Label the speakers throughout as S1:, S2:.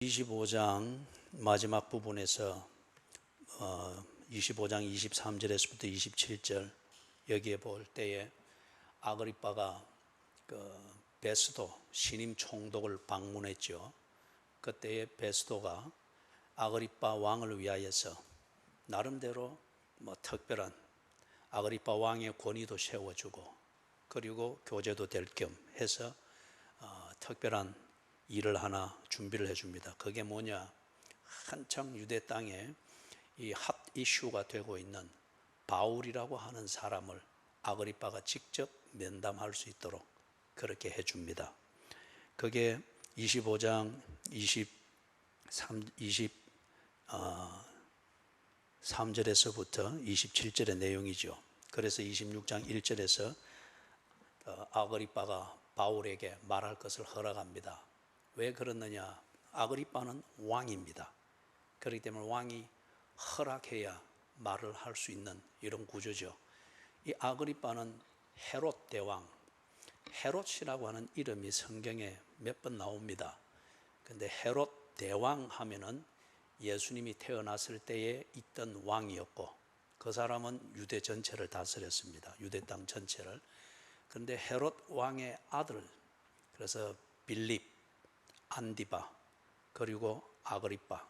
S1: 25장 마지막 부분에서 25장 23절에서부터 27절 여기에 볼 때에 아그리빠가 베스도 신임 총독을 방문했죠. 그때에 베스도가 아그리빠 왕을 위하여서 나름대로 특별한 아그리빠 왕의 권위도 세워주고 그리고 교제도 될 겸 해서 특별한 일을 하나 준비를 해줍니다. 그게 뭐냐? 한창 유대 땅에 이 핫 이슈가 되고 있는 바울이라고 하는 사람을 아그리빠가 직접 면담할 수 있도록 그렇게 해줍니다. 그게 25장 23절에서부터 27절의 내용이죠. 그래서 26장 1절에서 아그리빠가 바울에게 말할 것을 허락합니다. 왜 그러느냐? 아그리빠는 왕입니다. 그렇기 때문에 왕이 허락해야 말을 할 수 있는 이런 구조죠. 이 아그리빠는 헤롯 대왕, 헤롯이라고 하는 이름이 성경에 몇 번 나옵니다. 근데 헤롯 대왕 하면은 예수님이 태어났을 때에 있던 왕이었고 그 사람은 유대 전체를 다스렸습니다. 유대 땅 전체를. 그런데 헤롯 왕의 아들, 그래서 빌립, 안디바 그리고 아그리빠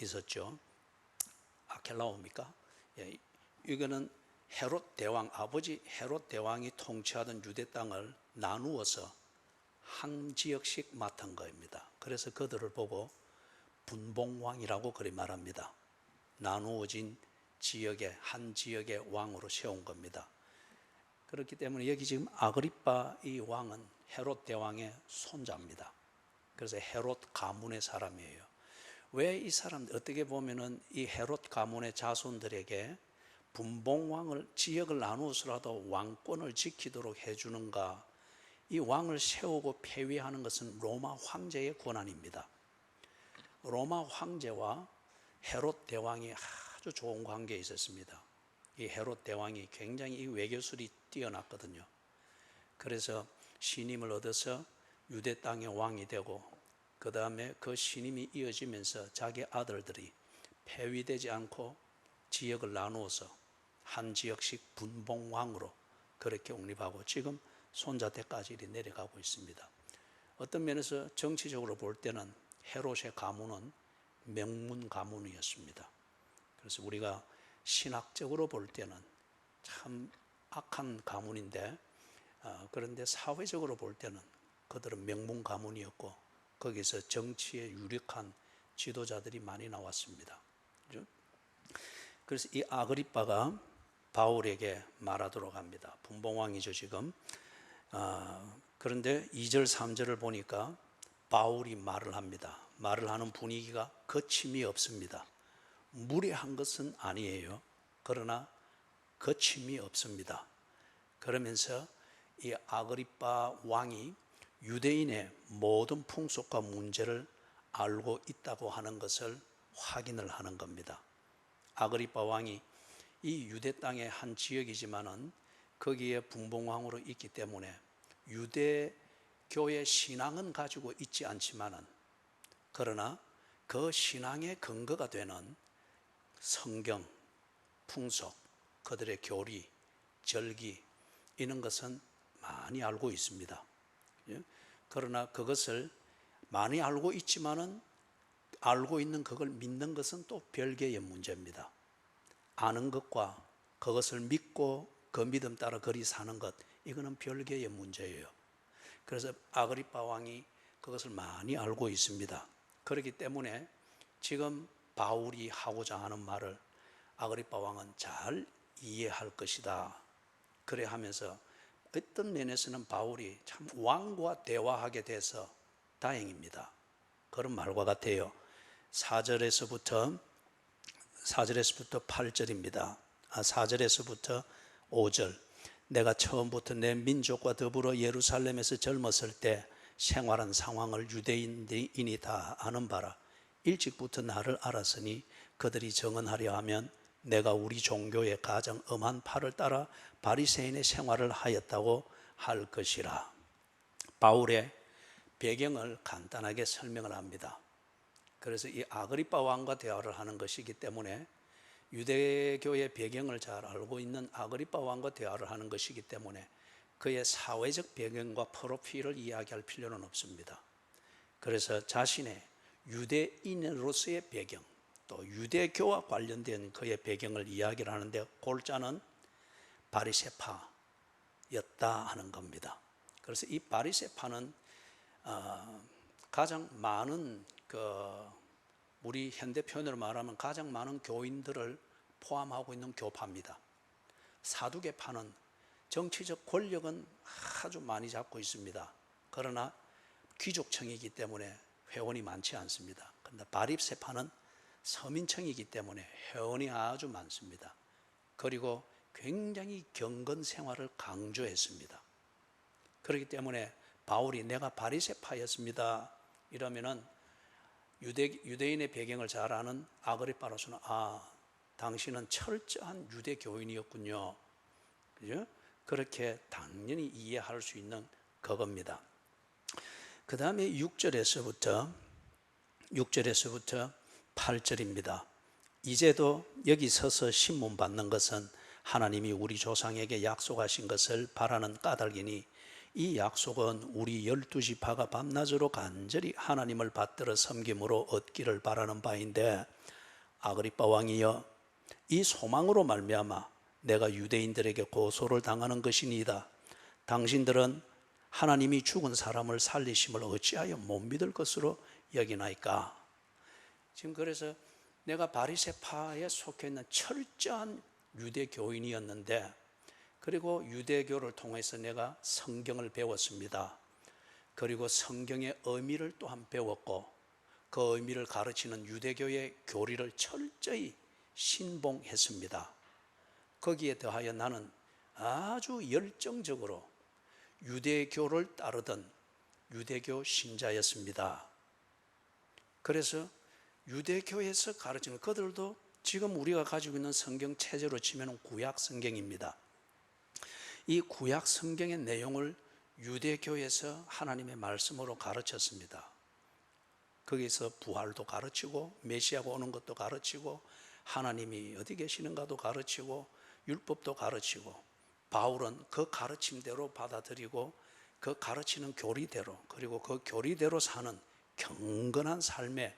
S1: 있었죠. 아켈라오입니까? 예, 이거는 헤롯 대왕, 아버지 헤롯 대왕이 통치하던 유대 땅을 나누어서 한 지역씩 맡은 겁니다. 그래서 그들을 보고 분봉왕이라고 그리 말합니다. 나누어진 지역의 한 지역의 왕으로 세운 겁니다. 그렇기 때문에 여기 지금 아그리빠 이 왕은 헤롯 대왕의 손자입니다. 그래서 헤롯 가문의 사람이에요. 왜 이 사람들, 어떻게 보면은 이 헤롯 가문의 자손들에게 분봉왕을, 지역을 나누어서라도 왕권을 지키도록 해주는가? 이 왕을 세우고 폐위하는 것은 로마 황제의 권한입니다. 로마 황제와 헤롯 대왕이 아주 좋은 관계에 있었습니다. 이 헤롯 대왕이 굉장히 이 외교술이 뛰어났거든요. 그래서 신임을 얻어서 유대 땅의 왕이 되고 그 다음에 그 신임이 이어지면서 자기 아들들이 폐위되지 않고 지역을 나누어서 한 지역씩 분봉왕으로 그렇게 옹립하고 지금 손자 때까지 내려가고 있습니다. 어떤 면에서 정치적으로 볼 때는 헤롯의 가문은 명문 가문이었습니다. 그래서 우리가 신학적으로 볼 때는 참 악한 가문인데 그런데 사회적으로 볼 때는 그들은 명문 가문이었고 거기서 정치에 유력한 지도자들이 많이 나왔습니다. 그래서 이 아그리빠가 바울에게 말하도록 합니다. 분봉왕이죠 지금. 그런데 2절 3절을 보니까 바울이 말을 합니다. 말을 하는 분위기가 거침이 없습니다. 무례한 것은 아니에요. 그러나 거침이 없습니다. 그러면서 이 아그리빠 왕이 유대인의 모든 풍속과 문제를 알고 있다고 하는 것을 확인을 하는 겁니다. 아그리빠 왕이 이 유대 땅의 한 지역이지만은 거기에 분봉왕으로 있기 때문에 유대교의 신앙은 가지고 있지 않지만은 그러나 그 신앙의 근거가 되는 성경, 풍속, 그들의 교리, 절기 이런 것은 많이 알고 있습니다. 그러나 그것을 많이 알고 있지만은 알고 있는 그걸 믿는 것은 또 별개의 문제입니다. 아는 것과 그것을 믿고 그 믿음 따라 그리 사는 것, 이거는 별개의 문제예요. 그래서 아그리빠 왕이 그것을 많이 알고 있습니다. 그렇기 때문에 지금 바울이 하고자 하는 말을 아그리빠 왕은 잘 이해할 것이다. 그래 하면서 어떤 면에서는 바울이 참 왕과 대화하게 돼서 다행입니다. 그런 말과 같아요. 4절에서부터 8절입니다. 4절에서부터 5절. 내가 처음부터 내 민족과 더불어 예루살렘에서 젊었을 때 생활한 상황을 유대인이 다 아는 바라. 일찍부터 나를 알았으니 그들이 정언하려 하면 내가 우리 종교의 가장 엄한 팔을 따라 바리새인의 생활을 하였다고 할 것이라. 바울의 배경을 간단하게 설명을 합니다. 그래서 이 아그리빠 왕과 대화를 하는 것이기 때문에 유대교의 배경을 잘 알고 있는 아그리빠 왕과 대화를 하는 것이기 때문에 그의 사회적 배경과 프로필을 이야기할 필요는 없습니다. 그래서 자신의 유대인으로서의 배경, 또 유대교와 관련된 그의 배경을 이야기를 하는데 골자는 바리새파였다 하는 겁니다. 그래서 이 바리새파는 가장 많은 우리 현대 표현으로 말하면 가장 많은 교인들을 포함하고 있는 교파입니다. 사두개파는 정치적 권력은 아주 많이 잡고 있습니다. 그러나 귀족층이기 때문에 회원이 많지 않습니다. 그런데 바리새파는 서민층이기 때문에 회원이 아주 많습니다. 그리고 굉장히 경건 생활을 강조했습니다. 그렇기 때문에 바울이 내가 바리새파였습니다 이러면은 유대인의 배경을 잘 아는 아그리빠로서는 당신은 철저한 유대 교인이었군요. 그죠? 그렇게 당연히 이해할 수 있는 그겁니다. 그 다음에 6절에서부터 8절입니다. 이제도 여기 서서 신문 받는 것은 하나님이 우리 조상에게 약속하신 것을 바라는 까닭이니 이 약속은 우리 12지파가 밤낮으로 간절히 하나님을 받들어 섬김으로 얻기를 바라는 바인데 아그리빠 왕이여 이 소망으로 말미암아 내가 유대인들에게 고소를 당하는 것이니이다. 당신들은 하나님이 죽은 사람을 살리심을 어찌하여 못 믿을 것으로 여기나이까. 지금 그래서 내가 바리새파에 속해 있는 철저한 유대 교인이었는데 그리고 유대교를 통해서 내가 성경을 배웠습니다. 그리고 성경의 의미를 또한 배웠고 그 의미를 가르치는 유대교의 교리를 철저히 신봉했습니다. 거기에 더하여 나는 아주 열정적으로 유대교를 따르던 유대교 신자였습니다. 그래서 유대교에서 가르치는 그들도 지금 우리가 가지고 있는 성경 체제로 치면 구약 성경입니다. 이 구약 성경의 내용을 유대교에서 하나님의 말씀으로 가르쳤습니다. 거기서 부활도 가르치고 메시아가 오는 것도 가르치고 하나님이 어디 계시는가도 가르치고 율법도 가르치고 바울은 그 가르침대로 받아들이고 그 가르치는 교리대로 그리고 그 교리대로 사는 경건한 삶에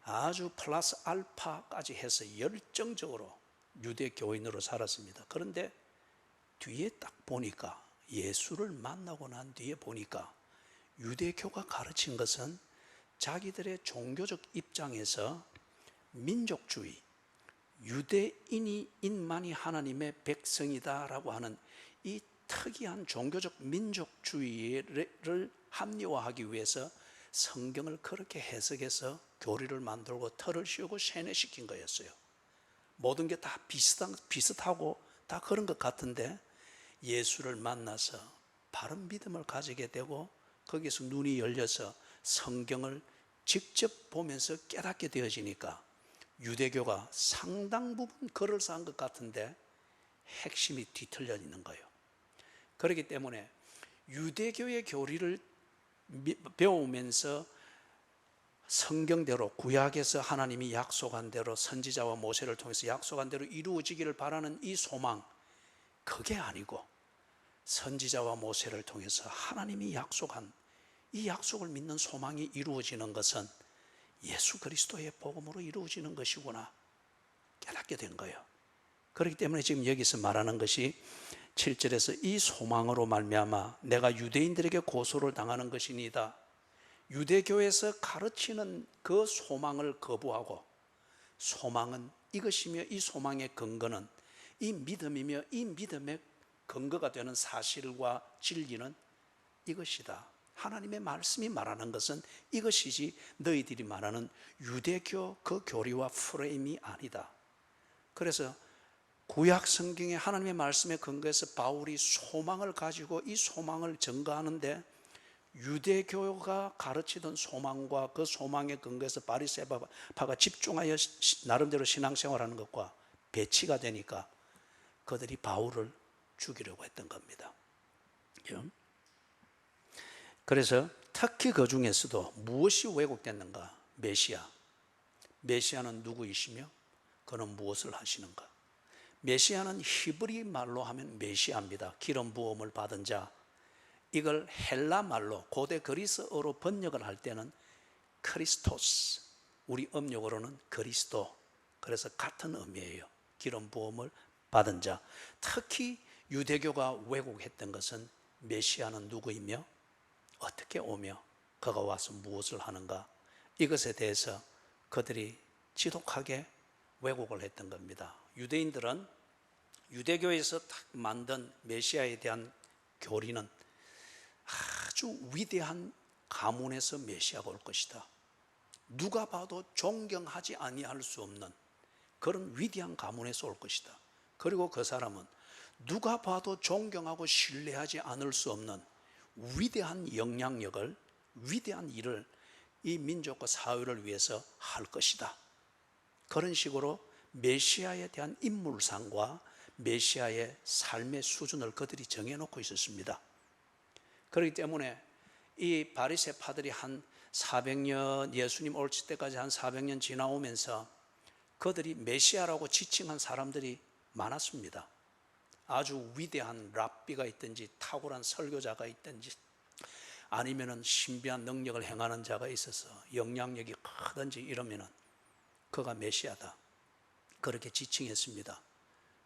S1: 아주 플러스 알파까지 해서 열정적으로 유대교인으로 살았습니다. 그런데 뒤에 딱 보니까 예수를 만나고 난 뒤에 보니까 유대교가 가르친 것은 자기들의 종교적 입장에서 민족주의, 유대인만이 하나님의 백성이다라고 하는 이 특이한 종교적 민족주의를 합리화하기 위해서 성경을 그렇게 해석해서 교리를 만들고 틀을 씌우고 세뇌시킨 거였어요. 모든 게 다 비슷하고 다 그런 것 같은데 예수를 만나서 바른 믿음을 가지게 되고 거기서 눈이 열려서 성경을 직접 보면서 깨닫게 되어지니까 유대교가 상당 부분 그럴싸한 것 같은데 핵심이 뒤틀려 있는 거예요. 그렇기 때문에 유대교의 교리를 배우면서 성경대로 구약에서 하나님이 약속한 대로 선지자와 모세를 통해서 약속한 대로 이루어지기를 바라는 이 소망, 그게 아니고 선지자와 모세를 통해서 하나님이 약속한 이 약속을 믿는 소망이 이루어지는 것은 예수 그리스도의 복음으로 이루어지는 것이구나 깨닫게 된 거예요. 그렇기 때문에 지금 여기서 말하는 것이 7절에서 이 소망으로 말미암아 내가 유대인들에게 고소를 당하는 것이니이다. 유대교에서 가르치는 그 소망을 거부하고 소망은 이것이며 이 소망의 근거는 이 믿음이며 이 믿음의 근거가 되는 사실과 진리는 이것이다. 하나님의 말씀이 말하는 것은 이것이지 너희들이 말하는 유대교 그 교리와 프레임이 아니다. 그래서 구약 성경의 하나님의 말씀에 근거해서 바울이 소망을 가지고 이 소망을 전가하는데 유대교가 가르치던 소망과 그 소망에 근거해서 바리새파가 집중하여 나름대로 신앙생활하는 것과 배치가 되니까 그들이 바울을 죽이려고 했던 겁니다. 그래서 특히 그 중에서도 무엇이 왜곡됐는가? 메시아, 메시아는 누구이시며 그는 무엇을 하시는가? 메시아는 히브리 말로 하면 메시아입니다. 기름 부음을 받은 자. 이걸 헬라 말로 고대 그리스어로 번역을 할 때는 크리스토스, 우리 음력으로는 그리스도. 그래서 같은 의미예요. 기름 부음을 받은 자. 특히 유대교가 왜곡했던 것은 메시아는 누구이며 어떻게 오며 그가 와서 무엇을 하는가, 이것에 대해서 그들이 지독하게 왜곡을 했던 겁니다. 유대인들은 유대교에서 딱 만든 메시아에 대한 교리는 아주 위대한 가문에서 메시아가 올 것이다, 누가 봐도 존경하지 아니할 수 없는 그런 위대한 가문에서 올 것이다. 그리고 그 사람은 누가 봐도 존경하고 신뢰하지 않을 수 없는 위대한 영향력을, 위대한 일을 이 민족과 사회를 위해서 할 것이다. 그런 식으로 메시아에 대한 인물상과 메시아의 삶의 수준을 그들이 정해놓고 있었습니다. 그렇기 때문에 이 바리새파들이 한 400년, 예수님 올 때까지 한 400년 지나오면서 그들이 메시아라고 지칭한 사람들이 많았습니다. 아주 위대한 랍비가 있든지 탁월한 설교자가 있든지 아니면은 신비한 능력을 행하는 자가 있어서 영향력이 크든지 이러면은 그가 메시아다, 그렇게 지칭했습니다.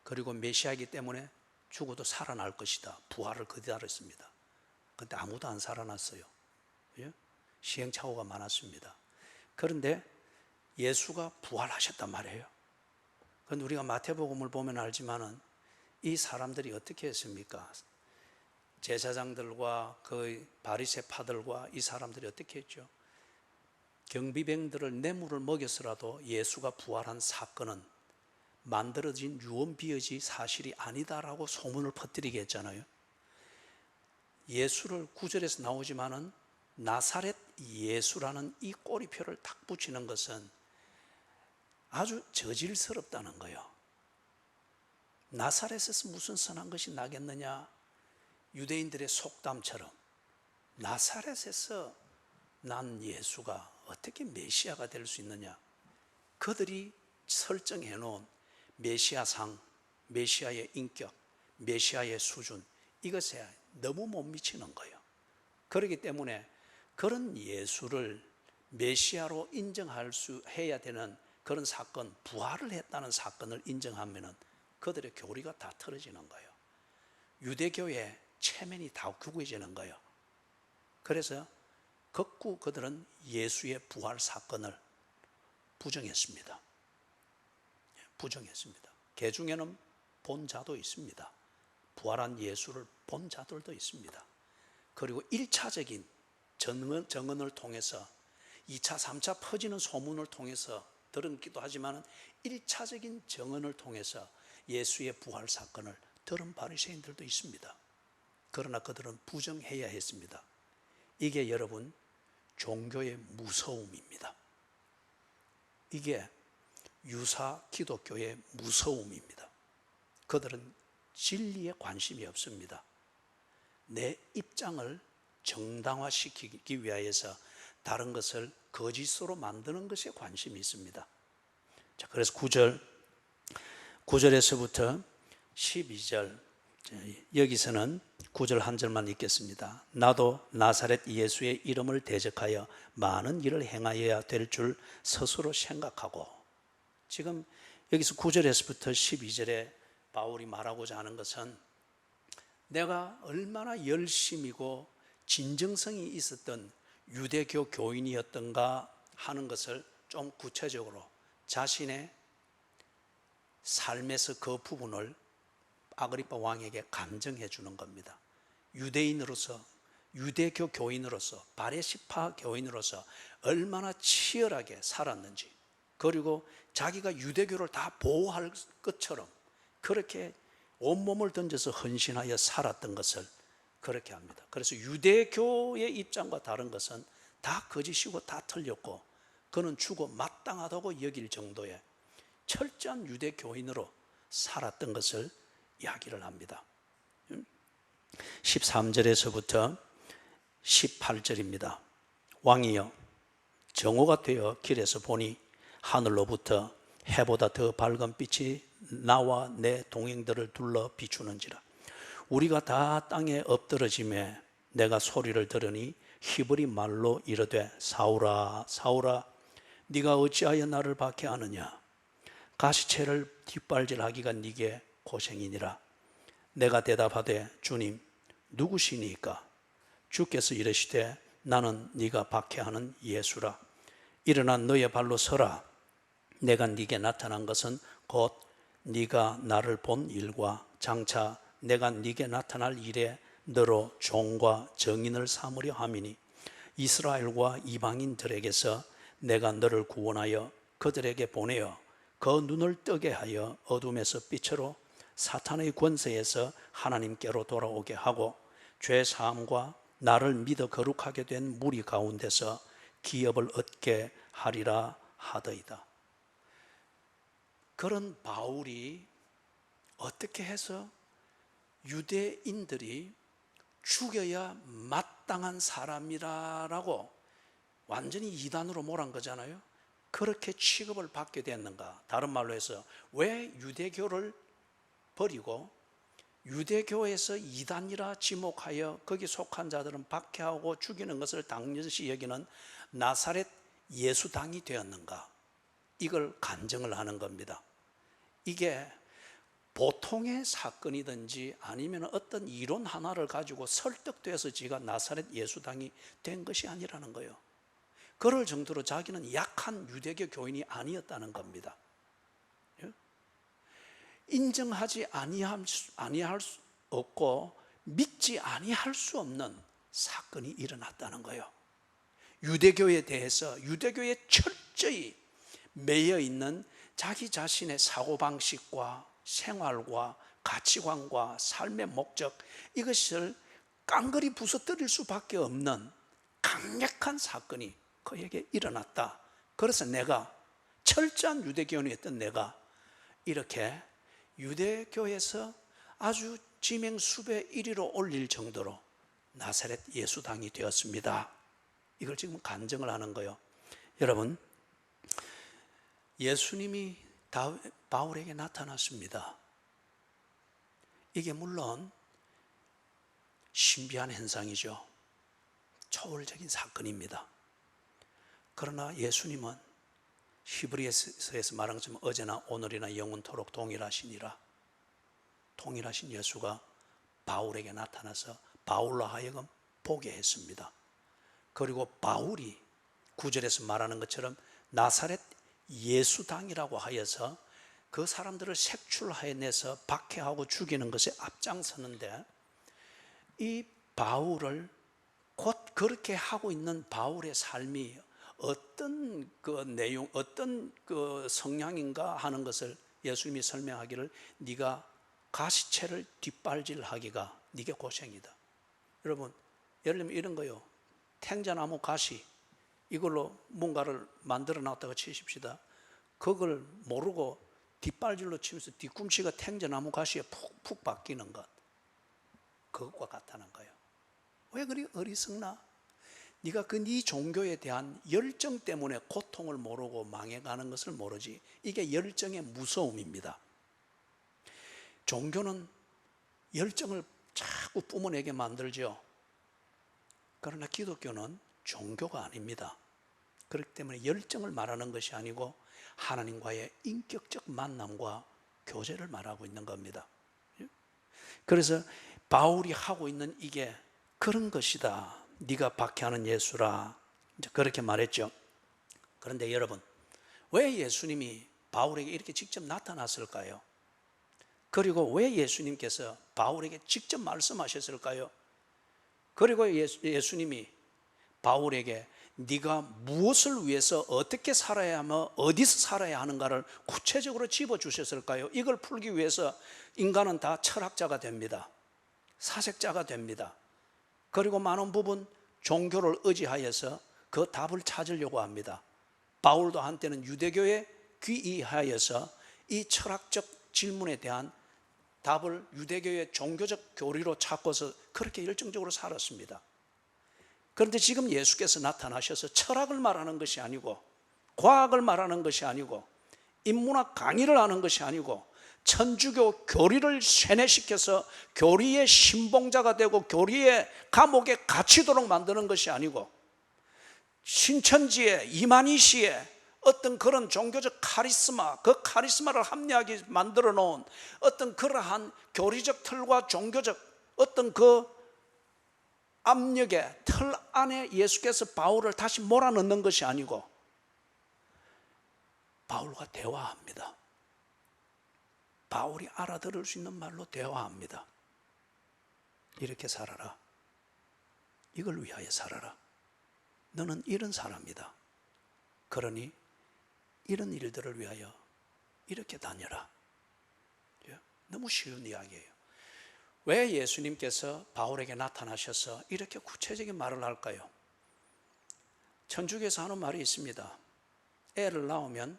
S1: 그리고 메시아이기 때문에 죽어도 살아날 것이다, 부활을 기다렸습니다. 근데 아무도 안 살아났어요. 시행착오가 많았습니다. 그런데 예수가 부활하셨단 말이에요. 그런데 우리가 마태복음을 보면 알지만은 이 사람들이 어떻게 했습니까? 제사장들과 그 바리새파들과 이 사람들이 어떻게 했죠? 경비병들을 뇌물을 먹여서라도 예수가 부활한 사건은 만들어진 유언비어지 사실이 아니다라고 소문을 퍼뜨리게 했잖아요. 예수를 9절에서 나오지만은 나사렛 예수라는 이 꼬리표를 딱 붙이는 것은 아주 저질스럽다는 거예요. 나사렛에서 무슨 선한 것이 나겠느냐? 유대인들의 속담처럼 나사렛에서 난 예수가 어떻게 메시아가 될 수 있느냐? 그들이 설정해 놓은 메시아상, 메시아의 인격, 메시아의 수준, 이것에 너무 못 미치는 거예요. 그렇기 때문에 그런 예수를 메시아로 인정할 수 해야 되는 그런 사건, 부활을 했다는 사건을 인정하면은 그들의 교리가 다 틀어지는 거예요. 유대교의 체면이 다 구겨지는 거예요. 그래서 극구 그들은 예수의 부활 사건을 부정했습니다. 부정했습니다. 그 중에는 본 자도 있습니다. 부활한 예수를 본 자들도 있습니다. 그리고 1차적인 정언을 통해서 2차, 3차 퍼지는 소문을 통해서 들었기도 하지만 1차적인 정언을 통해서 예수의 부활 사건을 들은 바리새인들도 있습니다. 그러나 그들은 부정해야 했습니다. 이게 여러분 종교의 무서움입니다. 이게 유사 기독교의 무서움입니다. 그들은 진리에 관심이 없습니다. 내 입장을 정당화시키기 위하여서 다른 것을 거짓으로 만드는 것에 관심이 있습니다. 자, 그래서 9절에서부터 12절, 여기서는 9절 한 절만 읽겠습니다. 나도 나사렛 예수의 이름을 대적하여 많은 일을 행하여야 될 줄 스스로 생각하고, 지금 여기서 9절에서부터 12절에 바울이 말하고자 하는 것은 내가 얼마나 열심이고 진정성이 있었던 유대교 교인이었던가 하는 것을 좀 구체적으로 자신의 삶에서 그 부분을 아그리파 왕에게 감정해 주는 겁니다. 유대인으로서, 유대교 교인으로서, 바리새파 교인으로서 얼마나 치열하게 살았는지, 그리고 자기가 유대교를 다 보호할 것처럼 그렇게 온몸을 던져서 헌신하여 살았던 것을 그렇게 합니다. 그래서 유대교의 입장과 다른 것은 다 거짓이고 다 틀렸고 그는 죽어 마땅하다고 여길 정도의 철저한 유대교인으로 살았던 것을 이야기를 합니다. 13절에서부터 18절입니다. 왕이여, 정오가 되어 길에서 보니 하늘로부터 해보다 더 밝은 빛이 나와 내 동행들을 둘러 비추는지라. 우리가 다 땅에 엎드러짐에 내가 소리를 들으니 히브리 말로 이르되 사울아 사울아 네가 어찌하여 나를 박해하느냐. 가시채를 뒷발질하기가 네게 고생이니라. 내가 대답하되 주님 누구시니까? 주께서 이르시되 나는 네가 박해하는 예수라. 일어나 너의 발로 서라. 내가 네게 나타난 것은 곧 네가 나를 본 일과 장차 내가 네게 나타날 일에 너로 종과 정인을 삼으려 함이니 이스라엘과 이방인들에게서 내가 너를 구원하여 그들에게 보내어 그 눈을 뜨게 하여 어둠에서 빛으로 사탄의 권세에서 하나님께로 돌아오게 하고 죄 사함과 나를 믿어 거룩하게 된 무리 가운데서 기업을 얻게 하리라 하더이다. 그런 바울이 어떻게 해서 유대인들이 죽여야 마땅한 사람이라고 완전히 이단으로 몰아간 거잖아요. 그렇게 취급을 받게 됐는가? 다른 말로 해서 왜 유대교를 버리고 유대교에서 이단이라 지목하여 거기 속한 자들은 박해하고 죽이는 것을 당연시 여기는 나사렛 예수당이 되었는가? 이걸 간증을 하는 겁니다. 이게 보통의 사건이든지 아니면 어떤 이론 하나를 가지고 설득돼서 지가 나사렛 예수당이 된 것이 아니라는 거예요. 그럴 정도로 자기는 약한 유대교 교인이 아니었다는 겁니다. 인정하지 아니할 수 없고 믿지 아니할 수 없는 사건이 일어났다는 거예요. 유대교에 대해서 유대교에 철저히 매여 있는 자기 자신의 사고방식과 생활과 가치관과 삶의 목적, 이것을 깡그리 부서뜨릴 수밖에 없는 강력한 사건이 그에게 일어났다. 그래서 내가 철저한 유대교인이었던 내가 이렇게 유대교에서 아주 지명수배 1위로 올릴 정도로 나사렛 예수당이 되었습니다. 이걸 지금 간증을 하는 거예요. 여러분, 예수님이 바울에게 나타났습니다. 이게 물론 신비한 현상이죠. 초월적인 사건입니다. 그러나 예수님은 히브리서에서 말한 것처럼 어제나 오늘이나 영원토록 동일하시니라. 동일하신 예수가 바울에게 나타나서 바울로 하여금 보게 했습니다. 그리고 바울이 9절에서 말하는 것처럼 나사렛 예수당이라고 하여서 그 사람들을 색출해내서 박해하고 죽이는 것에 앞장서는데, 이 바울을 곧 그렇게 하고 있는 바울의 삶이 어떤 그 내용, 어떤 그 성향인가 하는 것을 예수님이 설명하기를 네가 가시채를 뒷발질하기가 네게 고생이다. 여러분, 예를 들면 이런 거요. 탱자나무 가시 이걸로 뭔가를 만들어 놨다가 치십시다. 그걸 모르고 뒷발질로 치면서 뒤꿈치가 탱자나무 가시에 푹푹 박히는 것, 그것과 같다는 거예요. 왜 그리 어리석나? 네가 네 종교에 대한 열정 때문에 고통을 모르고 망해가는 것을 모르지. 이게 열정의 무서움입니다. 종교는 열정을 자꾸 뿜어내게 만들죠. 그러나 기독교는 종교가 아닙니다. 그렇기 때문에 열정을 말하는 것이 아니고 하나님과의 인격적 만남과 교제를 말하고 있는 겁니다. 그래서 바울이 하고 있는 이게 그런 것이다. 네가 박해하는 예수라, 이제 그렇게 말했죠. 그런데 여러분, 왜 예수님이 바울에게 이렇게 직접 나타났을까요? 그리고 왜 예수님께서 바울에게 직접 말씀하셨을까요? 그리고 예수님이 바울에게 네가 무엇을 위해서 어떻게 살아야 하며 어디서 살아야 하는가를 구체적으로 집어주셨을까요? 이걸 풀기 위해서 인간은 다 철학자가 됩니다. 사색자가 됩니다. 그리고 많은 부분 종교를 의지하여서 그 답을 찾으려고 합니다. 바울도 한때는 유대교에 귀의하여서 이 철학적 질문에 대한 답을 유대교의 종교적 교리로 찾고서 그렇게 열정적으로 살았습니다. 그런데 지금 예수께서 나타나셔서 철학을 말하는 것이 아니고 과학을 말하는 것이 아니고 인문학 강의를 하는 것이 아니고 천주교 교리를 세뇌시켜서 교리의 신봉자가 되고 교리의 감옥에 갇히도록 만드는 것이 아니고 신천지의 이만희 씨의 어떤 그런 종교적 카리스마, 그 카리스마를 합리하게 만들어 놓은 어떤 그러한 교리적 틀과 종교적 어떤 그 압력의 틀 안에 예수께서 바울을 다시 몰아넣는 것이 아니고 바울과 대화합니다. 바울이 알아들을 수 있는 말로 대화합니다. 이렇게 살아라. 이걸 위하여 살아라. 너는 이런 사람이다. 그러니 이런 일들을 위하여 이렇게 다녀라. 너무 쉬운 이야기예요. 왜 예수님께서 바울에게 나타나셔서 이렇게 구체적인 말을 할까요? 천주교에서 하는 말이 있습니다. 애를 낳으면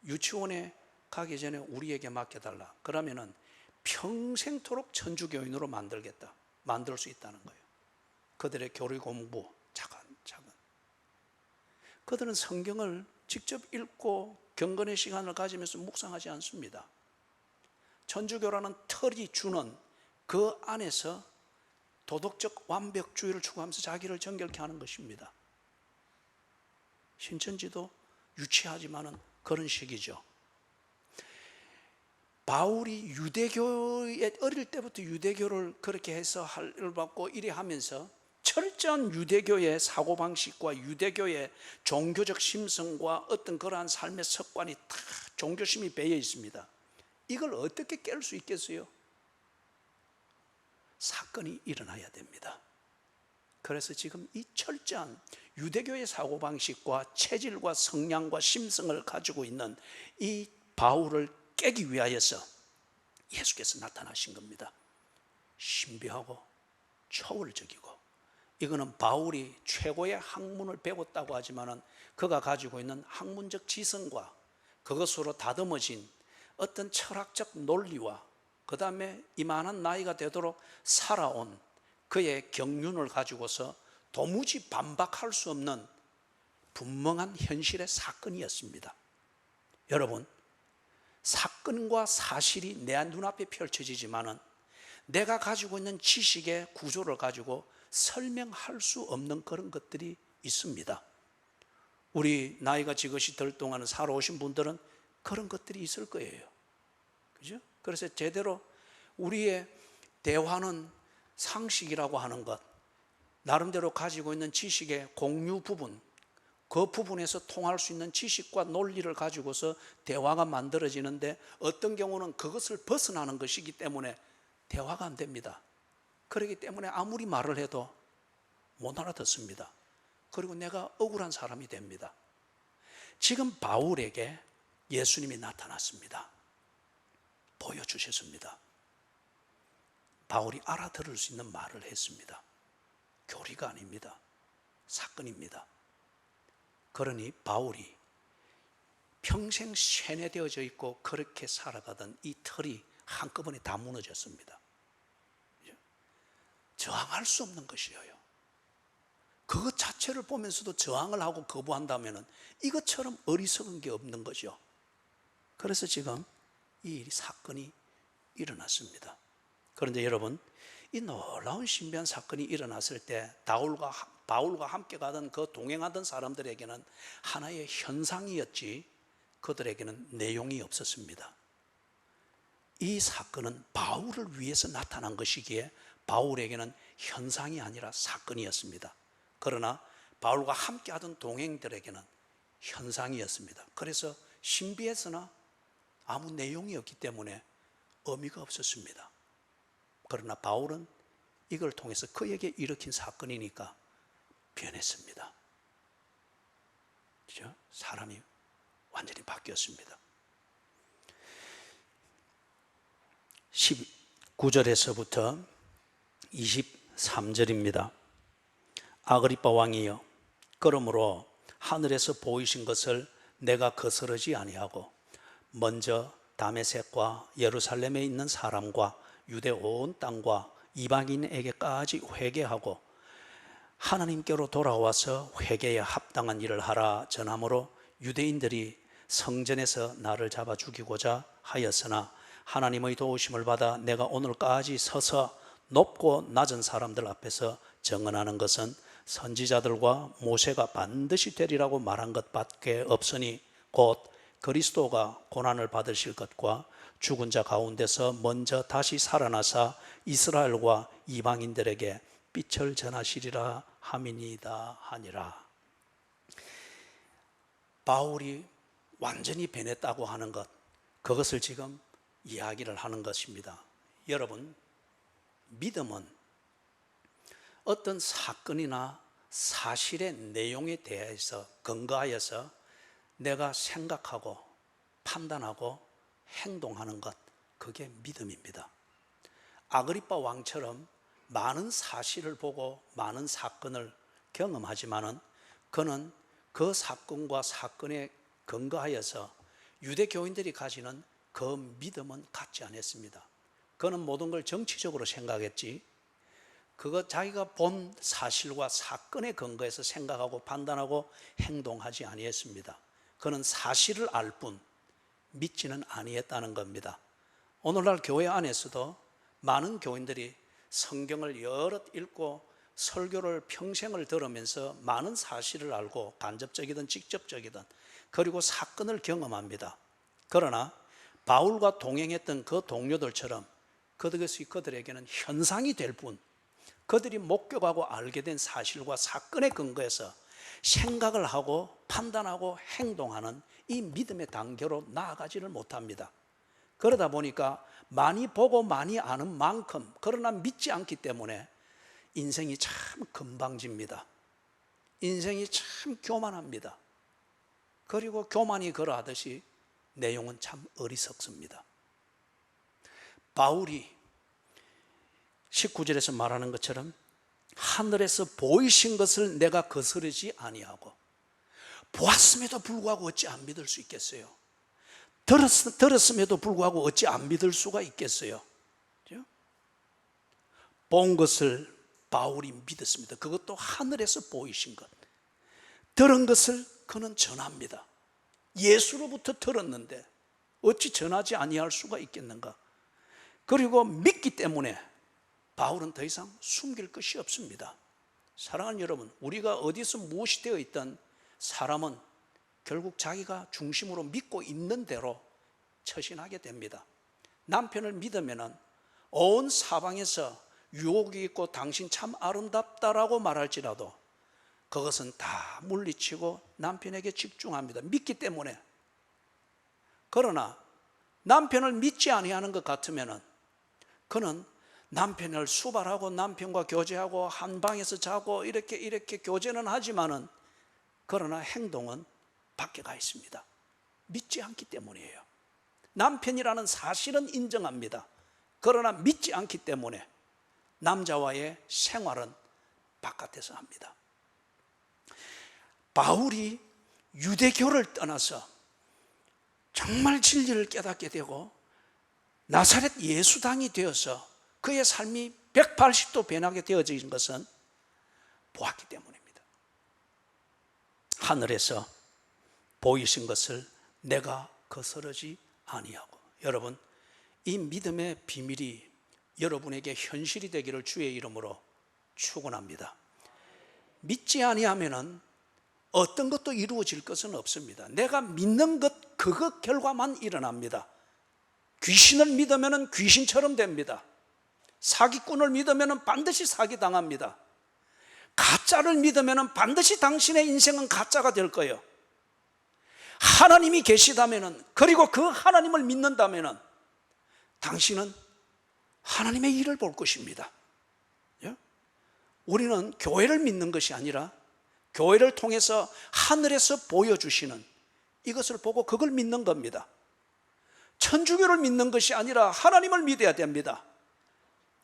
S1: 유치원에 가기 전에 우리에게 맡겨달라. 그러면은 평생토록 천주교인으로 만들 수 있다는 거예요. 그들의 교리 공부 차근차근. 그들은 성경을 직접 읽고 경건의 시간을 가지면서 묵상하지 않습니다. 천주교라는 틀이 주는 그 안에서 도덕적 완벽주의를 추구하면서 자기를 정결케 하는 것입니다. 신천지도 유치하지만은 그런 식이죠. 바울이 유대교에 어릴 때부터 유대교를 그렇게 해서 할을 받고 이래 하면서 철저한 유대교의 사고방식과 유대교의 종교적 심성과 어떤 그러한 삶의 습관이 다 종교심이 배어 있습니다. 이걸 어떻게 깰 수 있겠어요? 사건이 일어나야 됩니다. 그래서 지금 이 철저한 유대교의 사고방식과 체질과 성향과 심성을 가지고 있는 이 바울을 깨기 위하여서 예수께서 나타나신 겁니다. 신비하고 초월적이고, 이거는 바울이 최고의 학문을 배웠다고 하지만은 그가 가지고 있는 학문적 지성과 그것으로 다듬어진 어떤 철학적 논리와 그 다음에 이만한 나이가 되도록 살아온 그의 경륜을 가지고서 도무지 반박할 수 없는 분명한 현실의 사건이었습니다. 여러분, 사건과 사실이 내 눈앞에 펼쳐지지만은 내가 가지고 있는 지식의 구조를 가지고 설명할 수 없는 그런 것들이 있습니다. 우리 나이가 지긋이 들 동안 살아오신 분들은 그런 것들이 있을 거예요. 그죠? 그래서 제대로 우리의 대화는 상식이라고 하는 것, 나름대로 가지고 있는 지식의 공유 부분, 그 부분에서 통할 수 있는 지식과 논리를 가지고서 대화가 만들어지는데 어떤 경우는 그것을 벗어나는 것이기 때문에 대화가 안 됩니다. 그렇기 때문에 아무리 말을 해도 못 알아듣습니다. 그리고 내가 억울한 사람이 됩니다. 지금 바울에게 예수님이 나타났습니다. 보여주셨습니다. 바울이 알아들을 수 있는 말을 했습니다. 교리가 아닙니다. 사건입니다. 그러니 바울이 평생 세뇌되어져 있고 그렇게 살아가던 이 틀이 한꺼번에 다 무너졌습니다. 저항할 수 없는 것이에요. 그것 자체를 보면서도 저항을 하고 거부한다면 이것처럼 어리석은 게 없는 거죠. 그래서 지금 이 사건이 일어났습니다. 그런데 여러분, 이 놀라운 신비한 사건이 일어났을 때 바울과 함께 가던 그 동행하던 사람들에게는 하나의 현상이었지 그들에게는 내용이 없었습니다. 이 사건은 바울을 위해서 나타난 것이기에 바울에게는 현상이 아니라 사건이었습니다. 그러나 바울과 함께 하던 동행들에게는 현상이었습니다. 그래서 신비했으나 아무 내용이 없기 때문에 의미가 없었습니다. 그러나 바울은 이걸 통해서 그에게 일으킨 사건이니까 변했습니다. 그렇죠? 사람이 완전히 바뀌었습니다. 19절에서부터 23절입니다. 아그리빠 왕이여, 그러므로 하늘에서 보이신 것을 내가 거스르지 아니하고 먼저 다메섹과 예루살렘에 있는 사람과 유대 온 땅과 이방인에게까지 회개하고 하나님께로 돌아와서 회개에 합당한 일을 하라 전함으로 유대인들이 성전에서 나를 잡아 죽이고자 하였으나 하나님의 도우심을 받아 내가 오늘까지 서서 높고 낮은 사람들 앞에서 증언하는 것은 선지자들과 모세가 반드시 되리라고 말한 것밖에 없으니 곧 그리스도가 고난을 받으실 것과 죽은 자 가운데서 먼저 다시 살아나사 이스라엘과 이방인들에게 빛을 전하시리라 함이니이다 하니라. 바울이 완전히 변했다고 하는 것, 그것을 지금 이야기를 하는 것입니다. 여러분, 믿음은 어떤 사건이나 사실의 내용에 대해서 근거하여서 내가 생각하고 판단하고 행동하는 것, 그게 믿음입니다. 아그리빠 왕처럼 많은 사실을 보고 많은 사건을 경험하지만은 그는 그 사건과 사건에 근거하여서 유대교인들이 가지는 그 믿음은 갖지 않았습니다. 그는 모든 걸 정치적으로 생각했지, 그거 자기가 본 사실과 사건에 근거해서 생각하고 판단하고 행동하지 아니했습니다. 그는 사실을 알 뿐 믿지는 아니했다는 겁니다. 오늘날 교회 안에서도 많은 교인들이 성경을 여럿 읽고 설교를 평생을 들으면서 많은 사실을 알고 간접적이든 직접적이든 그리고 사건을 경험합니다. 그러나 바울과 동행했던 그 동료들처럼 그것이 그들에게는 현상이 될 뿐, 그들이 목격하고 알게 된 사실과 사건에 근거해서 생각을 하고 판단하고 행동하는 이 믿음의 단계로 나아가지를 못합니다. 그러다 보니까 많이 보고 많이 아는 만큼, 그러나 믿지 않기 때문에 인생이 참 금방집니다. 인생이 참 교만합니다. 그리고 교만이 그러하듯이 내용은 참 어리석습니다. 바울이 19절에서 말하는 것처럼 하늘에서 보이신 것을 내가 거스르지 아니하고, 보았음에도 불구하고 어찌 안 믿을 수 있겠어요? 들었음에도 불구하고 어찌 안 믿을 수가 있겠어요? 그렇죠? 본 것을 바울이 믿었습니다. 그것도 하늘에서 보이신 것. 들은 것을 그는 전합니다. 예수로부터 들었는데 어찌 전하지 아니할 수가 있겠는가? 그리고 믿기 때문에 바울은 더 이상 숨길 것이 없습니다. 사랑하는 여러분, 우리가 어디서 무엇이 되어 있던 사람은 결국 자기가 중심으로 믿고 있는 대로 처신하게 됩니다. 남편을 믿으면 온 사방에서 유혹이 있고 당신 참 아름답다라고 말할지라도 그것은 다 물리치고 남편에게 집중합니다. 믿기 때문에. 그러나 남편을 믿지 아니하는 것 같으면 그는 남편을 수발하고 남편과 교제하고 한 방에서 자고 이렇게 교제는 하지만은, 그러나 행동은 밖에 가 있습니다. 믿지 않기 때문이에요. 남편이라는 사실은 인정합니다. 그러나 믿지 않기 때문에 남자와의 생활은 바깥에서 합니다. 바울이 유대교를 떠나서 정말 진리를 깨닫게 되고 나사렛 예수당이 되어서 그의 삶이 180도 변하게 되어진 것은 보았기 때문입니다. 하늘에서 보이신 것을 내가 거스르지 아니하고. 여러분, 이 믿음의 비밀이 여러분에게 현실이 되기를 주의 이름으로 축원합니다. 믿지 아니하면은 어떤 것도 이루어질 것은 없습니다. 내가 믿는 것, 그것 결과만 일어납니다. 귀신을 믿으면 귀신처럼 됩니다. 사기꾼을 믿으면 반드시 사기당합니다. 가짜를 믿으면 반드시 당신의 인생은 가짜가 될 거예요. 하나님이 계시다면, 그리고 그 하나님을 믿는다면 당신은 하나님의 일을 볼 것입니다. 우리는 교회를 믿는 것이 아니라 교회를 통해서 하늘에서 보여주시는 이것을 보고 그걸 믿는 겁니다. 천주교를 믿는 것이 아니라 하나님을 믿어야 됩니다.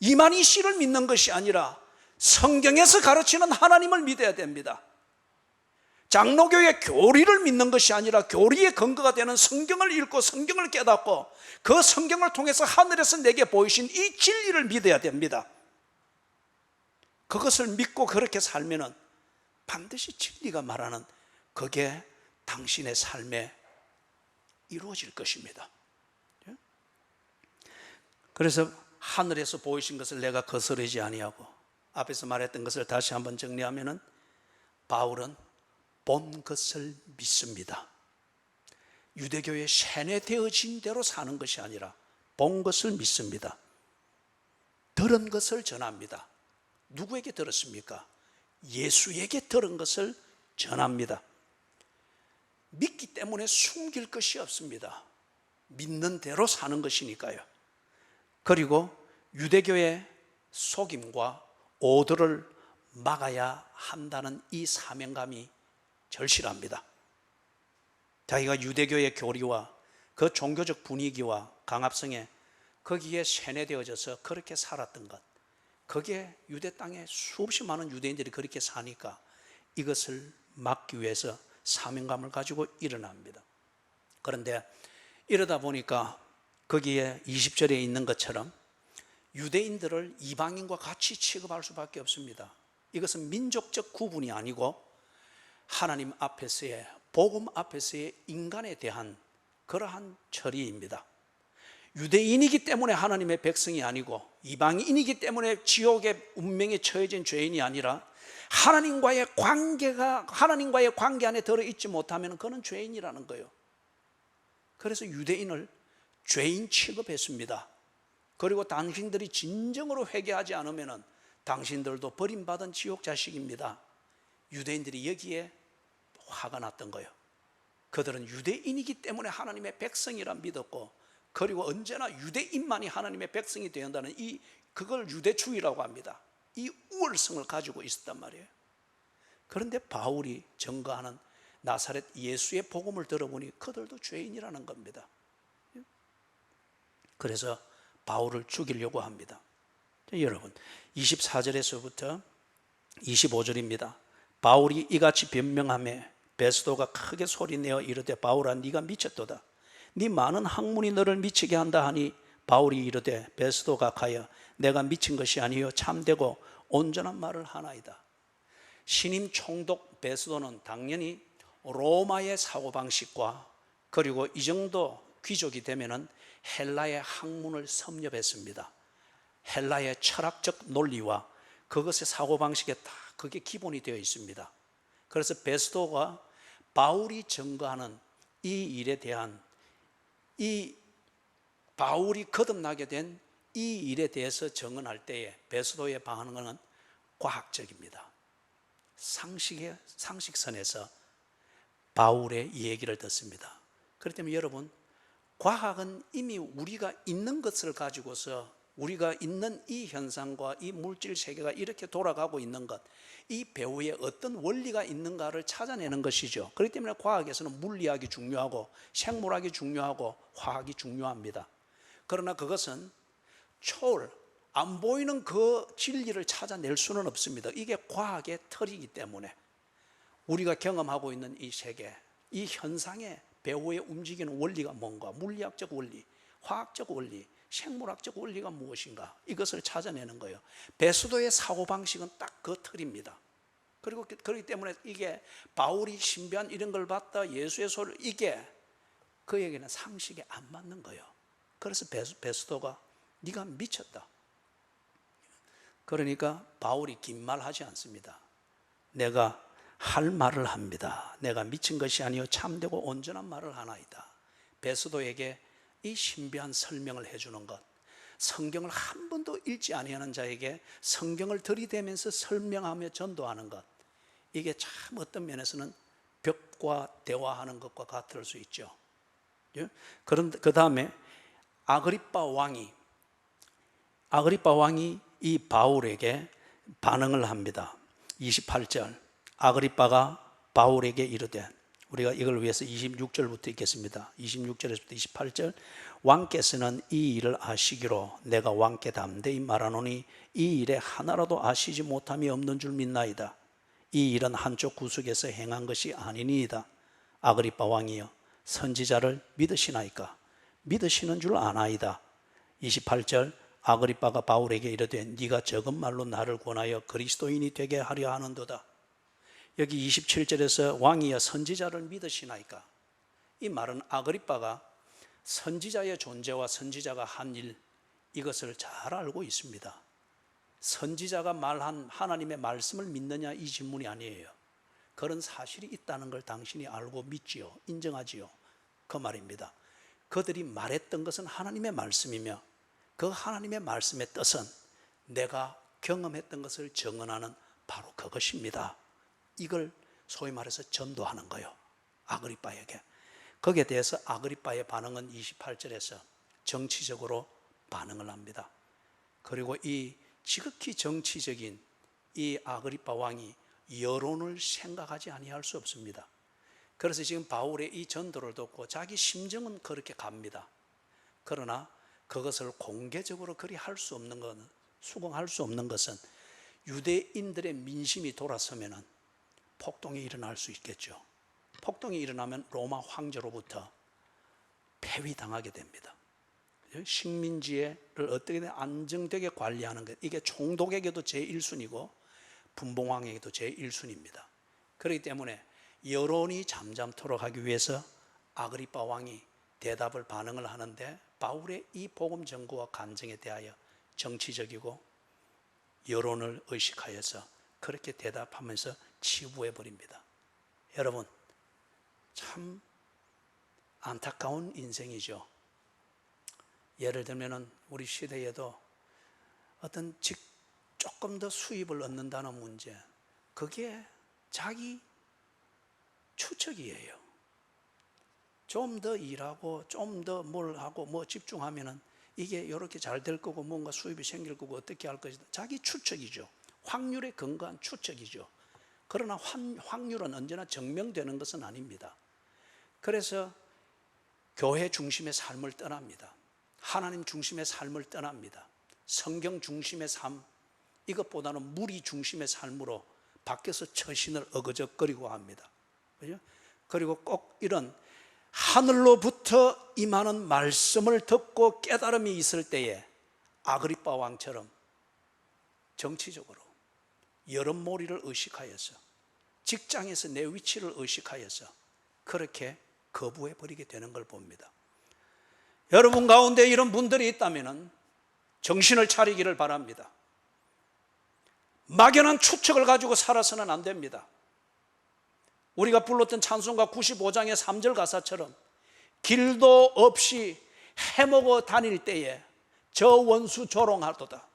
S1: 이만희 씨를 믿는 것이 아니라 성경에서 가르치는 하나님을 믿어야 됩니다. 장로교의 교리를 믿는 것이 아니라 교리의 근거가 되는 성경을 읽고 성경을 깨닫고 그 성경을 통해서 하늘에서 내게 보이신 이 진리를 믿어야 됩니다. 그것을 믿고 그렇게 살면은 반드시 진리가 말하는 그게 당신의 삶에 이루어질 것입니다. 그래서 하늘에서 보이신 것을 내가 거스르지 아니하고, 앞에서 말했던 것을 다시 한번 정리하면은 바울은 본 것을 믿습니다. 유대교의 세뇌되어진 대로 사는 것이 아니라 본 것을 믿습니다. 들은 것을 전합니다. 누구에게 들었습니까? 예수에게 들은 것을 전합니다. 믿기 때문에 숨길 것이 없습니다. 믿는 대로 사는 것이니까요. 그리고 유대교의 속임과 오도를 막아야 한다는 이 사명감이 절실합니다. 자기가 유대교의 교리와 그 종교적 분위기와 강압성에 거기에 세뇌되어져서 그렇게 살았던 것, 거기에 유대 땅에 수없이 많은 유대인들이 그렇게 사니까 이것을 막기 위해서 사명감을 가지고 일어납니다. 그런데 이러다 보니까 거기에 20절에 있는 것처럼 유대인들을 이방인과 같이 취급할 수밖에 없습니다. 이것은 민족적 구분이 아니고 하나님 앞에서의, 복음 앞에서의 인간에 대한 그러한 처리입니다. 유대인이기 때문에 하나님의 백성이 아니고 이방인이기 때문에 지옥의 운명에 처해진 죄인이 아니라 하나님과의 관계 안에 들어있지 못하면 그는 죄인이라는 거예요. 그래서 유대인을 죄인 취급했습니다. 그리고 당신들이 진정으로 회개하지 않으면 당신들도 버림받은 지옥 자식입니다. 유대인들이 여기에 화가 났던 거예요. 그들은 유대인이기 때문에 하나님의 백성이라 믿었고, 그리고 언제나 유대인만이 하나님의 백성이 되어야 한다는 그걸 유대주의라고 합니다. 이 우월성을 가지고 있었단 말이에요. 그런데 바울이 증거하는 나사렛 예수의 복음을 들어보니 그들도 죄인이라는 겁니다. 그래서 바울을 죽이려고 합니다. 여러분, 24절에서부터 25절입니다. 바울이 이같이 변명하며 베스도가 크게 소리내어 이르되 바울아 네가 미쳤도다. 네 많은 학문이 너를 미치게 한다 하니 바울이 이르되 베스도가 가여 내가 미친 것이 아니요 참되고 온전한 말을 하나이다. 신임 총독 베스도는 당연히 로마의 사고방식과 그리고 이 정도 귀족이 되면은 헬라의 학문을 섭렵했습니다. 헬라의 철학적 논리와 그것의 사고방식에 다 그게 기본이 되어 있습니다. 그래서 베스도가 바울이 증거하는 이 일에 대한, 이 바울이 거듭나게 된 이 일에 대해서 증언할 때에 베스도의 반응은 과학적입니다. 상식선에서 바울의 얘기를 듣습니다. 그렇기 때문에 여러분, 과학은 이미 우리가 있는 것을 가지고서 우리가 있는 이 현상과 이 물질 세계가 이렇게 돌아가고 있는 것, 이 배후에 어떤 원리가 있는가를 찾아내는 것이죠. 그렇기 때문에 과학에서는 물리학이 중요하고 생물학이 중요하고 화학이 중요합니다. 그러나 그것은 안 보이는 그 진리를 찾아낼 수는 없습니다. 이게 과학의 틀이기 때문에 우리가 경험하고 있는 이 세계, 이 현상의 배후에 움직이는 원리가 뭔가, 물리학적 원리, 화학적 원리, 생물학적 원리가 무엇인가, 이것을 찾아내는 거예요. 베스도의 사고방식은 딱 그 틀입니다. 그렇기 때문에 이게 바울이 신비한 이런 걸 봤다, 예수의 소리, 이게 그에게는 상식에 안 맞는 거예요. 그래서 베스도가 네가 미쳤다. 그러니까 바울이 긴 말 하지 않습니다. 내가 할 말을 합니다. 내가 미친 것이 아니요 참되고 온전한 말을 하나이다. 베스도에게 이 신비한 설명을 해주는 것, 성경을 한 번도 읽지 아니하는 자에게 성경을 들이대면서 설명하며 전도하는 것, 이게 참 어떤 면에서는 벽과 대화하는 것과 같을 수 있죠. 그런데 그 다음에 아그리빠 왕이 이 바울에게 반응을 합니다. 28절, 아그리빠가 바울에게 이르되, 우리가 이걸 위해서 26절부터 읽겠습니다. 26절에서부터 28절, 왕께서는 이 일을 아시기로 내가 왕께 담대히 말하노니 이 일에 하나라도 아시지 못함이 없는 줄 믿나이다. 이 일은 한쪽 구석에서 행한 것이 아니니이다. 아그리빠 왕이여, 선지자를 믿으시나이까? 믿으시는 줄 아나이다. 28절, 아그리빠가 바울에게 이르되 네가 적은 말로 나를 권하여 그리스도인이 되게 하려 하는도다. 여기 27절에서 왕이여 선지자를 믿으시나이까? 이 말은 아그리빠가 선지자의 존재와 선지자가 한 일, 이것을 잘 알고 있습니다. 선지자가 말한 하나님의 말씀을 믿느냐, 이 질문이 아니에요. 그런 사실이 있다는 걸 당신이 알고 믿지요, 인정하지요, 그 말입니다. 그들이 말했던 것은 하나님의 말씀이며 그 하나님의 말씀의 뜻은 내가 경험했던 것을 증언하는 바로 그것입니다. 이걸 소위 말해서 전도하는 거예요, 아그리빠에게. 거기에 대해서 아그리빠의 반응은 28절에서 정치적으로 반응을 합니다. 그리고 이 지극히 정치적인 이 아그리빠 왕이 여론을 생각하지 아니할 수 없습니다. 그래서 지금 바울의 이 전도를 듣고 자기 심정은 그렇게 갑니다. 그러나 그것을 공개적으로 그리 할 수 없는 것은, 수긍할 수 없는 것은 유대인들의 민심이 돌아서면 폭동이 일어날 수 있겠죠. 폭동이 일어나면 로마 황제로부터 폐위당하게 됩니다. 식민지를 어떻게든 안정되게 관리하는 것, 이게 총독에게도 제1순위고 분봉왕에게도 제1순위입니다. 그렇기 때문에 여론이 잠잠토록 하기 위해서 아그리빠 왕이 대답을 반응을 하는데, 바울의 이 복음 전구와 간증에 대하여 정치적이고 여론을 의식하여서 그렇게 대답하면서 치부해 버립니다. 여러분, 참 안타까운 인생이죠. 예를 들면 우리 시대에도 어떤 조금 더 수입을 얻는다는 문제, 그게 자기 추측이에요. 좀 더 일하고 좀 더 뭘 하고 뭐 집중하면은 이게 이렇게 잘 될 거고 뭔가 수입이 생길 거고 어떻게 할 것이다, 자기 추측이죠. 확률에 근거한 추측이죠. 그러나 확률은 언제나 증명되는 것은 아닙니다. 그래서 교회 중심의 삶을 떠납니다. 하나님 중심의 삶을 떠납니다. 성경 중심의 삶, 이것보다는 무리 중심의 삶으로 밖에서 처신을 어거적거리고 합니다. 그죠? 그리고 꼭 이런 하늘로부터 임하는 말씀을 듣고 깨달음이 있을 때에 아그리빠 왕처럼 정치적으로 여론몰이를 의식하여서, 직장에서 내 위치를 의식하여서 그렇게 거부해 버리게 되는 걸 봅니다. 여러분 가운데 이런 분들이 있다면 정신을 차리기를 바랍니다. 막연한 추측을 가지고 살아서는 안 됩니다. 우리가 불렀던 찬송가 95장의 3절 가사처럼 길도 없이 해먹어 다닐 때에 저 원수 조롱하도다.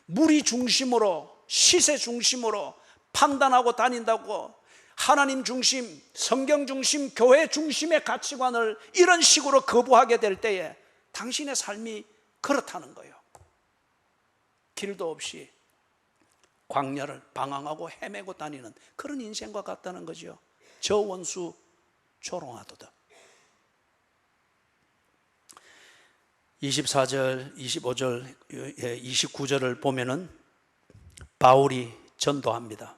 S1: 무리 중심으로, 시세 중심으로 판단하고 다닌다고 하나님 중심, 성경 중심, 교회 중심의 가치관을 이런 식으로 거부하게 될 때에 당신의 삶이 그렇다는 거예요. 길도 없이 광야를 방황하고 헤매고 다니는 그런 인생과 같다는 거죠. 저 원수 조롱하도다. 24절, 25절, 29절을 보면은 바울이 전도합니다.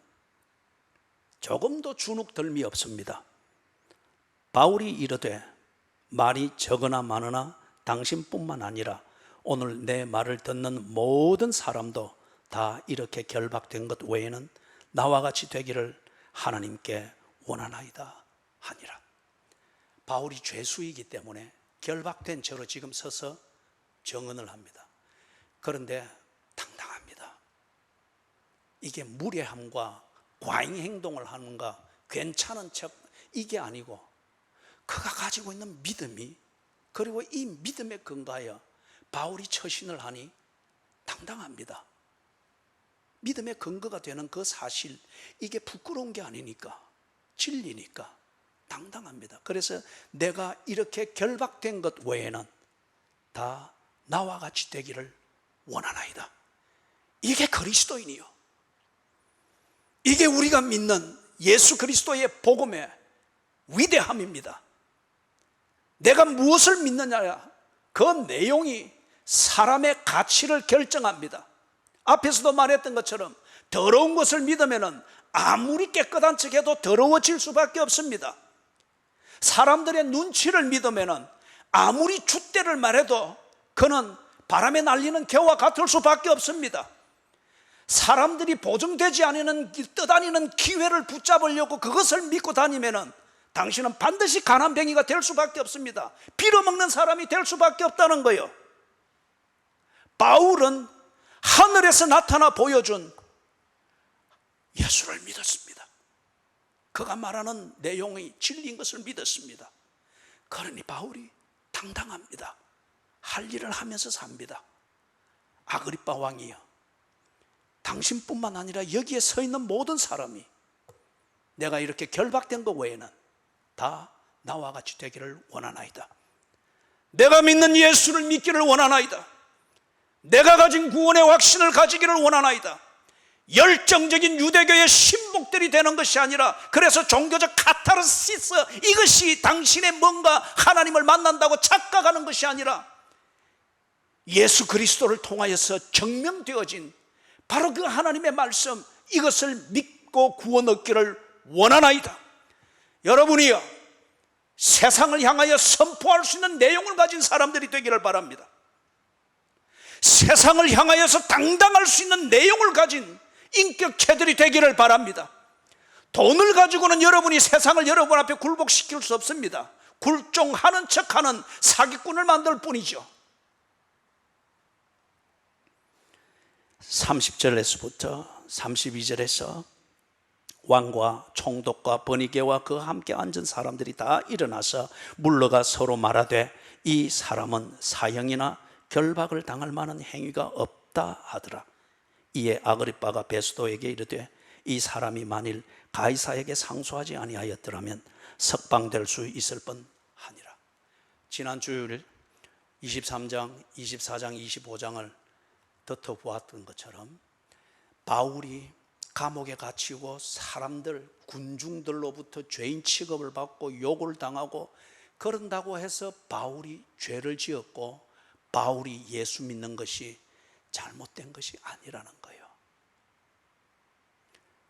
S1: 조금도 주눅들미 없습니다. 바울이 이르되 말이 적으나 많으나 당신뿐만 아니라 오늘 내 말을 듣는 모든 사람도 다 이렇게 결박된 것 외에는 나와 같이 되기를 하나님께 원하나이다 하니라. 바울이 죄수이기 때문에 결박된 채로 지금 서서 증언을 합니다. 그런데 당당합니다. 이게 무례함과 과잉 행동을 하는가, 괜찮은 척, 이게 아니고 그가 가지고 있는 믿음이, 그리고 이 믿음에 근거하여 바울이 처신을 하니 당당합니다. 믿음의 근거가 되는 그 사실, 이게 부끄러운 게 아니니까, 진리니까 당당합니다. 그래서 내가 이렇게 결박된 것 외에는 다 나와 같이 되기를 원하나이다. 이게 그리스도인이요, 이게 우리가 믿는 예수 그리스도의 복음의 위대함입니다. 내가 무엇을 믿느냐, 그 내용이 사람의 가치를 결정합니다. 앞에서도 말했던 것처럼 더러운 것을 믿으면 아무리 깨끗한 척해도 더러워질 수밖에 없습니다. 사람들의 눈치를 믿으면 아무리 줏대를 말해도 그는 바람에 날리는 개와 같을 수밖에 없습니다. 사람들이 보증되지 않는 떠다니는 기회를 붙잡으려고 그것을 믿고 다니면은 당신은 반드시 가난뱅이가 될 수밖에 없습니다. 빌어먹는 사람이 될 수밖에 없다는 거예요. 바울은 하늘에서 나타나 보여준 예수를 믿었습니다. 그가 말하는 내용이 진리인 것을 믿었습니다. 그러니 바울이 당당합니다. 할 일을 하면서 삽니다. 아그리빠 왕이여, 당신뿐만 아니라 여기에 서 있는 모든 사람이 내가 이렇게 결박된 것 외에는 다 나와 같이 되기를 원하나이다. 내가 믿는 예수를 믿기를 원하나이다. 내가 가진 구원의 확신을 가지기를 원하나이다. 열정적인 유대교의 신복들이 되는 것이 아니라, 그래서 종교적 카타르시스, 이것이 당신의 뭔가 하나님을 만난다고 착각하는 것이 아니라 예수 그리스도를 통하여서 증명되어진 바로 그 하나님의 말씀, 이것을 믿고 구원 얻기를 원하나이다. 여러분이요, 세상을 향하여 선포할 수 있는 내용을 가진 사람들이 되기를 바랍니다. 세상을 향하여서 당당할 수 있는 내용을 가진 인격체들이 되기를 바랍니다. 돈을 가지고는 여러분이 세상을 여러분 앞에 굴복시킬 수 없습니다. 굴종하는 척하는 사기꾼을 만들 뿐이죠. 30절에서부터 32절에서 왕과 총독과 번이게와 그 함께 앉은 사람들이 다 일어나서 물러가 서로 말하되 이 사람은 사형이나 결박을 당할 만한 행위가 없다 하더라. 이에 아그리빠가 베스도에게 이르되 이 사람이 만일 가이사에게 상소하지 아니하였더라면 석방될 수 있을 뻔하니라. 지난 주일 23장, 24장, 25장을 덧보았던 것처럼 바울이 감옥에 갇히고 사람들, 군중들로부터 죄인 취급을 받고 욕을 당하고 그런다고 해서 바울이 죄를 지었고 바울이 예수 믿는 것이 잘못된 것이 아니라는 거예요.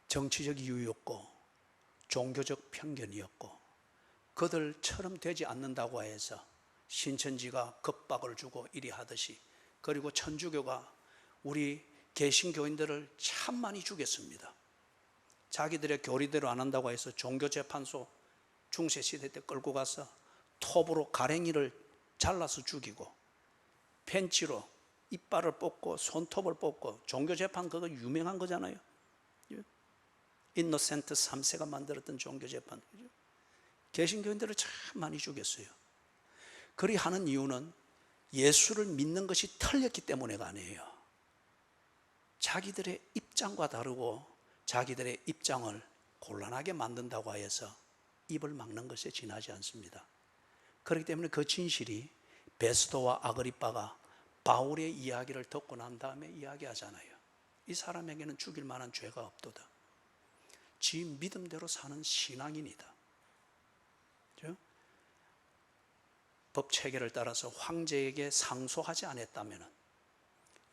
S1: 정치적 이유였고 종교적 편견이었고 그들처럼 되지 않는다고 해서 신천지가 겁박을 주고 이리 하듯이, 그리고 천주교가 우리 개신교인들을 참 많이 죽였습니다. 자기들의 교리대로 안 한다고 해서 종교재판소 중세시대 때 끌고 가서 톱으로 가랭이를 잘라서 죽이고 펜치로 이빨을 뽑고 손톱을 뽑고, 종교재판 그거 유명한 거잖아요. 인노센트 3세가 만들었던 종교재판. 개신교인들을 참 많이 죽였어요. 그리 하는 이유는 예수를 믿는 것이 틀렸기 때문에가 아니에요. 자기들의 입장과 다르고 자기들의 입장을 곤란하게 만든다고 하여서 입을 막는 것에 지나지 않습니다. 그렇기 때문에 그 진실이 베스도와 아그리빠가 바울의 이야기를 듣고 난 다음에 이야기하잖아요. 이 사람에게는 죽일 만한 죄가 없도다. 지 믿음대로 사는 신앙인이다. 그렇죠? 법 체계를 따라서 황제에게 상소하지 않았다면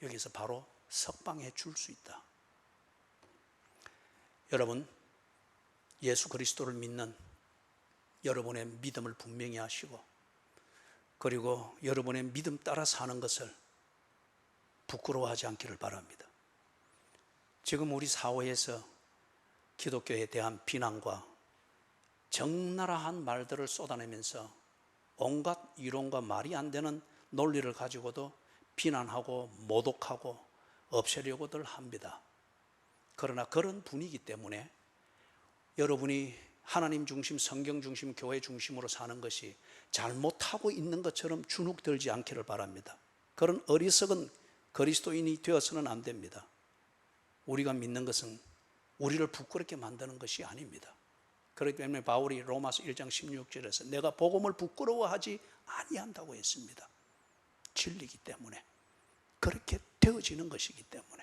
S1: 여기서 바로 석방해 줄 수 있다. 여러분, 예수 그리스도를 믿는 여러분의 믿음을 분명히 하시고, 그리고 여러분의 믿음 따라 사는 것을 부끄러워하지 않기를 바랍니다. 지금 우리 사회에서 기독교에 대한 비난과 적나라한 말들을 쏟아내면서 온갖 이론과 말이 안 되는 논리를 가지고도 비난하고 모독하고 없애려고들 합니다. 그러나 그런 분위기 때문에 여러분이 하나님 중심, 성경 중심, 교회 중심으로 사는 것이 잘못하고 있는 것처럼 주눅들지 않기를 바랍니다. 그런 어리석은 그리스도인이 되어서는 안 됩니다. 우리가 믿는 것은 우리를 부끄럽게 만드는 것이 아닙니다. 그렇기 때문에 바울이 로마서 1장 16절에서 내가 복음을 부끄러워하지 아니한다고 했습니다. 진리이기 때문에, 그렇게 되어지는 것이기 때문에.